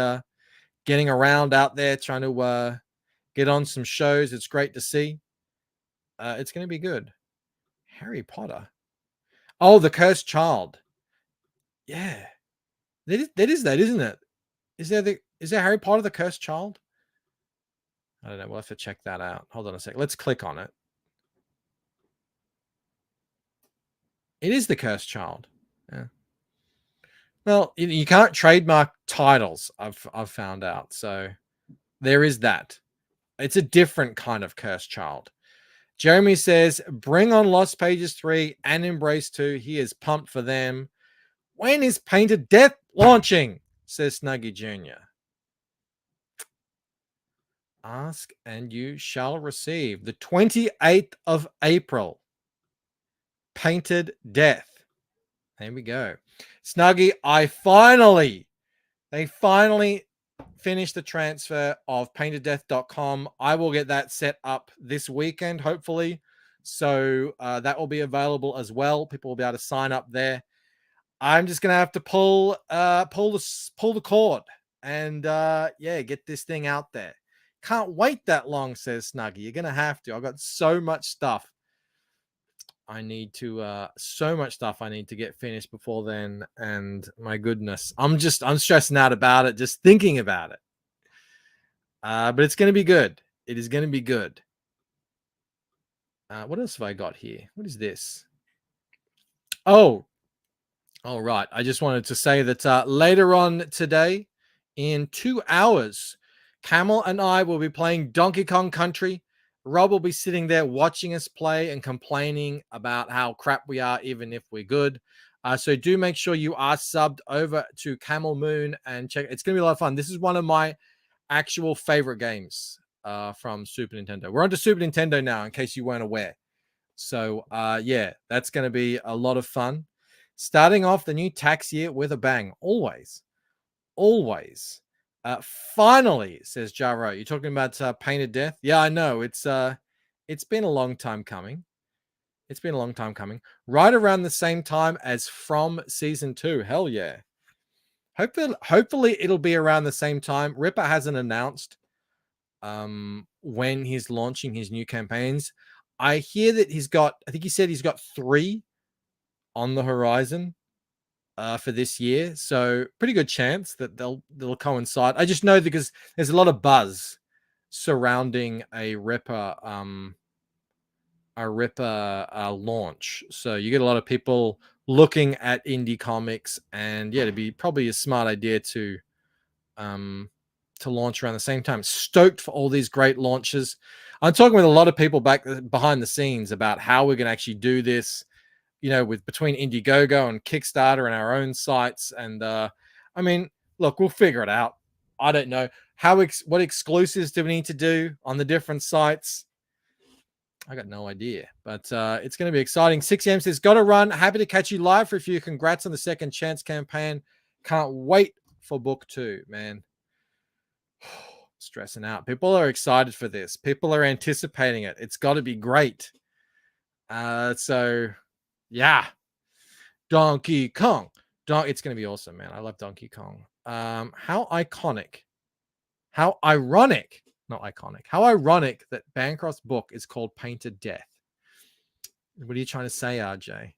getting around out there trying to get on some shows. It's great to see. It's going to be good. Harry Potter. Oh, The Cursed Child. Yeah. That is that, isn't it? Is there Harry Potter, The Cursed Child? I don't know. We'll have to check that out. Hold on a sec. Let's click on it. It is The Cursed Child. Yeah. Well, you can't trademark titles. I've found out. So there is that. It's a different kind of cursed child. Jeremy says, bring on Lost Pages 3 and Embrace 2. He is pumped for them. When is Painted Death launching? Says Snuggy Jr. Ask and you shall receive. The 28th of April. Painted Death. There we go. Snuggy, they finally finished the transfer of painteddeath.com. I will get that set up this weekend, hopefully. So that will be available as well. People will be able to sign up there. I'm just gonna have to pull the cord and get this thing out there. Can't wait that long, says Snuggy. You're gonna have to. I've got so much stuff I need to get finished before then, and my goodness, I'm stressing out about it just thinking about it. But it's gonna be good. It is gonna be good. What else have I got here? What is this? Oh, all right. I just wanted to say that later on today, in 2 hours, Camel and I will be playing Donkey Kong Country. Rob will be sitting there watching us play and complaining about how crap we are, even if we're good. So do make sure you are subbed over to Camel Moon and check. It's going to be a lot of fun. This is one of my actual favorite games from Super Nintendo. We're on to Super Nintendo now, in case you weren't aware. So that's going to be a lot of fun. Starting off the new tax year with a bang. Always. Finally, says Jaro. You're talking about Painted Death? Yeah, I know. It's been a long time coming. Right around the same time as From Season 2. Hell yeah. Hopefully it'll be around the same time. Ripper hasn't announced when he's launching his new campaigns. I hear that I think he said he's got 3 on the horizon for this year, so pretty good chance that they'll coincide. I just know because there's a lot of buzz surrounding a Ripper launch, so you get a lot of people looking at indie comics, and it'd be probably a smart idea to launch around the same time. Stoked for all these great launches. I'm talking with a lot of people back behind the scenes about how we're going to actually do this, with between Indiegogo and Kickstarter and our own sites. And look, we'll figure it out. I don't know what exclusives do we need to do on the different sites. I got no idea, but it's going to be exciting. 6am says, got to run. Happy to catch you live for a few. Congrats on the Second Chance campaign. Can't wait for book 2, man. Stressing out. People are excited for this. People are anticipating it. It's got to be great. So yeah, Donkey Kong. It's going to be awesome, man. I love Donkey Kong. How ironic that Bancroft's book is called Painted Death. What are you trying to say, RJ?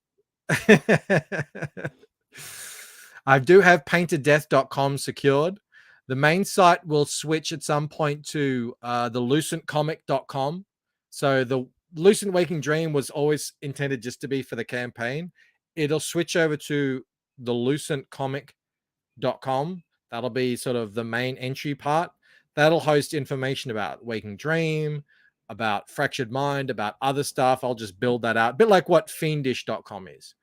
I do have painteddeath.com secured. The main site will switch at some point to the lucentcomic.com. So the Lucent Waking Dream was always intended just to be for the campaign. It'll switch over to the lucentcomic.com. That'll be sort of the main entry part. That'll host information about Waking Dream, about Fractured Mind, about other stuff. I'll just build that out. A bit like what fiendish.com is.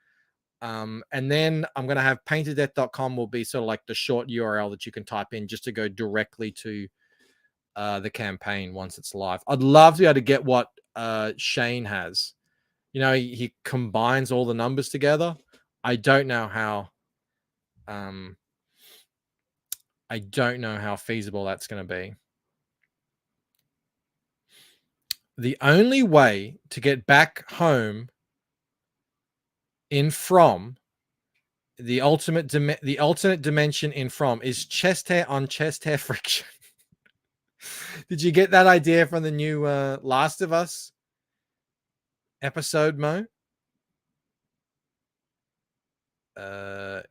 And then I'm going to have painteddeath.com will be sort of like the short URL that you can type in just to go directly to the campaign once it's live. I'd love to be able to get what Shane has. He combines all the numbers together. I don't know how feasible that's going to be. The only way to get back home in From the alternate dimension in From is chest hair on chest hair friction. Did you get that idea from the new Last of Us episode, Mo?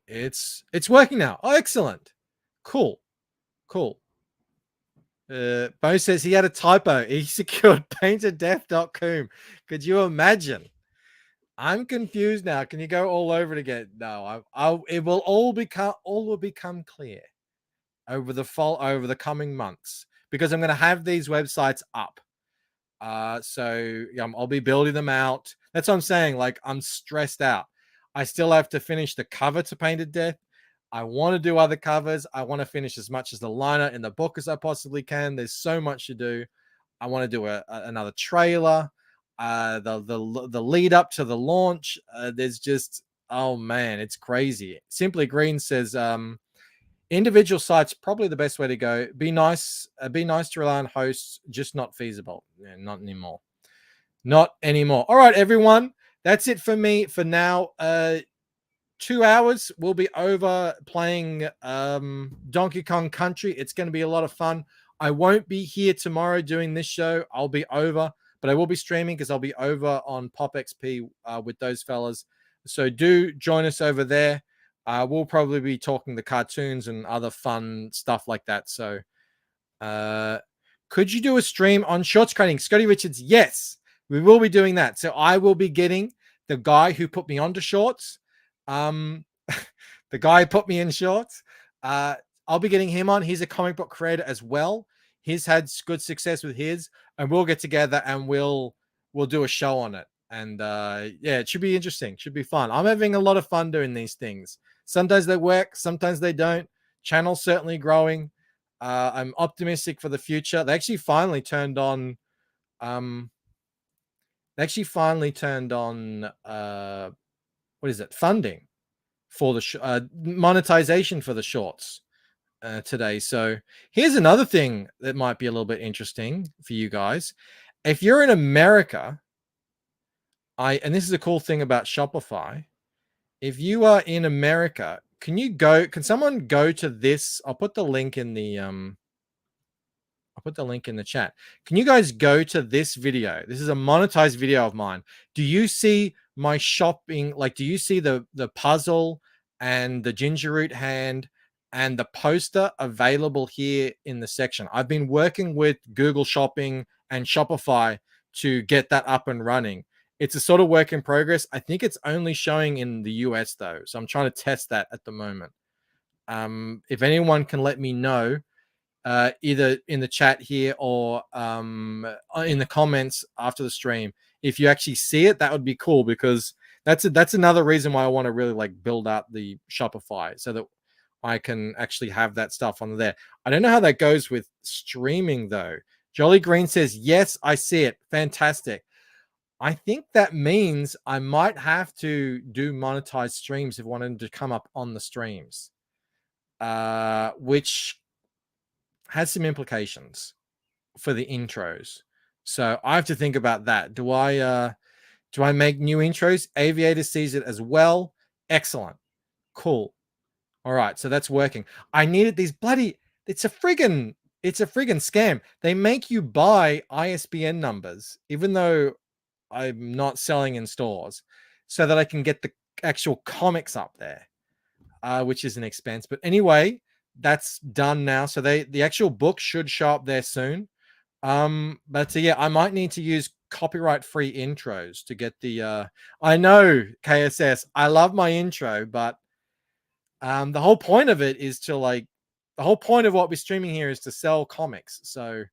It's working now. Oh, excellent. Cool. Bo says he had a typo. He secured painteddeath.com. Could you imagine? I'm confused now. Can you go all over it again? No, it will all will become clear over the coming months, because I'm going to have these websites up. So I'll be building them out. That's what I'm saying. Like, I'm stressed out. I still have to finish the cover to Painted Death. I want to do other covers. I want to finish as much as the liner in the book as I possibly can. There's so much to do. I want to do another trailer. The lead up to the launch. There's just, oh man, it's crazy. Simply Green says, individual sites probably the best way to go. Be nice to rely on hosts, just not feasible. Yeah, not anymore. Not anymore. All right, everyone. That's it for me for now. 2 hours we'll be over playing Donkey Kong Country. It's going to be a lot of fun. I won't be here tomorrow doing this show. I'll be over, but I will be streaming because I'll be over on Pop XP with those fellas. So do join us over there. We'll probably be talking the cartoons and other fun stuff like that. So could you do a stream on shorts cutting? Scotty Richards, yes, we will be doing that. So I will be getting the guy who put me onto shorts. The guy who put me in shorts. I'll be getting him on. He's a comic book creator as well. He's had good success with his, and we'll get together and we'll do a show on it. And yeah, it should be interesting. Should be fun. I'm having a lot of fun doing these things. Sometimes they work, sometimes they don't. Channel's certainly growing. I'm optimistic for the future. They actually finally turned on. What is it? Funding for the monetization for the shorts today. So here's another thing that might be a little bit interesting for you guys. If you're in America, and this is a cool thing about Shopify. If you are in America, can someone go to this? I'll put the link in the chat. Can you guys go to this video? This is a monetized video of mine. Do you see my shopping? Like, do you see the puzzle and the ginger root hand and the poster available here in the section? I've been working with Google Shopping and Shopify to get that up and running. It's a sort of work in progress. I think it's only showing in the US though. So I'm trying to test that at the moment. If anyone can let me know, either in the chat here or in the comments after the stream, if you actually see it, that would be cool, because that's another reason why I want to really like build out the Shopify so that I can actually have that stuff on there. I don't know how that goes with streaming though. Jolly Green says, yes, I see it. Fantastic. I think that means I might have to do monetized streams if I wanted to come up on the streams, which has some implications for the intros. So I have to think about that. Do I make new intros? Aviator sees it as well. Excellent. Cool. All right. So that's working. I needed these it's a friggin' scam. They make you buy ISBN numbers, even though I'm not selling in stores, so that I can get the actual comics up there, which is an expense. But anyway, that's done now. So the actual book should show up there soon. But yeah, I might need to use copyright-free intros to get the I know, KSS, I love my intro, but the whole point of it is to the whole point of what we're streaming here is to sell comics. So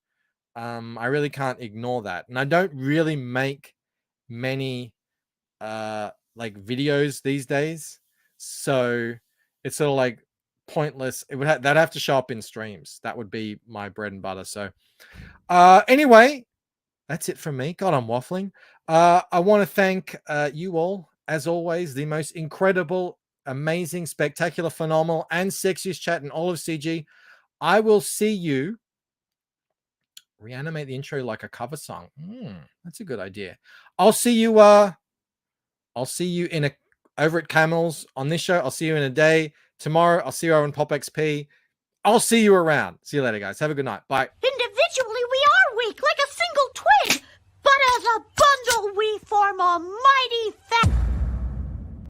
I really can't ignore that. And I don't really make many videos these days, so it's sort of pointless. That'd have to show up in streams. That would be my bread and butter. So anyway, that's it from me. God, I'm waffling. I want to thank you all, as always, the most incredible, amazing, spectacular, phenomenal, and sexiest chat in all of CG. I will see you. Reanimate the intro like a cover song. That's a good idea. I'll see you over at Camels on this show. I'll see you in a day. Tomorrow, I'll see you over on Pop XP. I'll see you around. See you later, guys. Have a good night. Bye. Individually, we are weak, like a single twig, but as a bundle, we form a mighty fat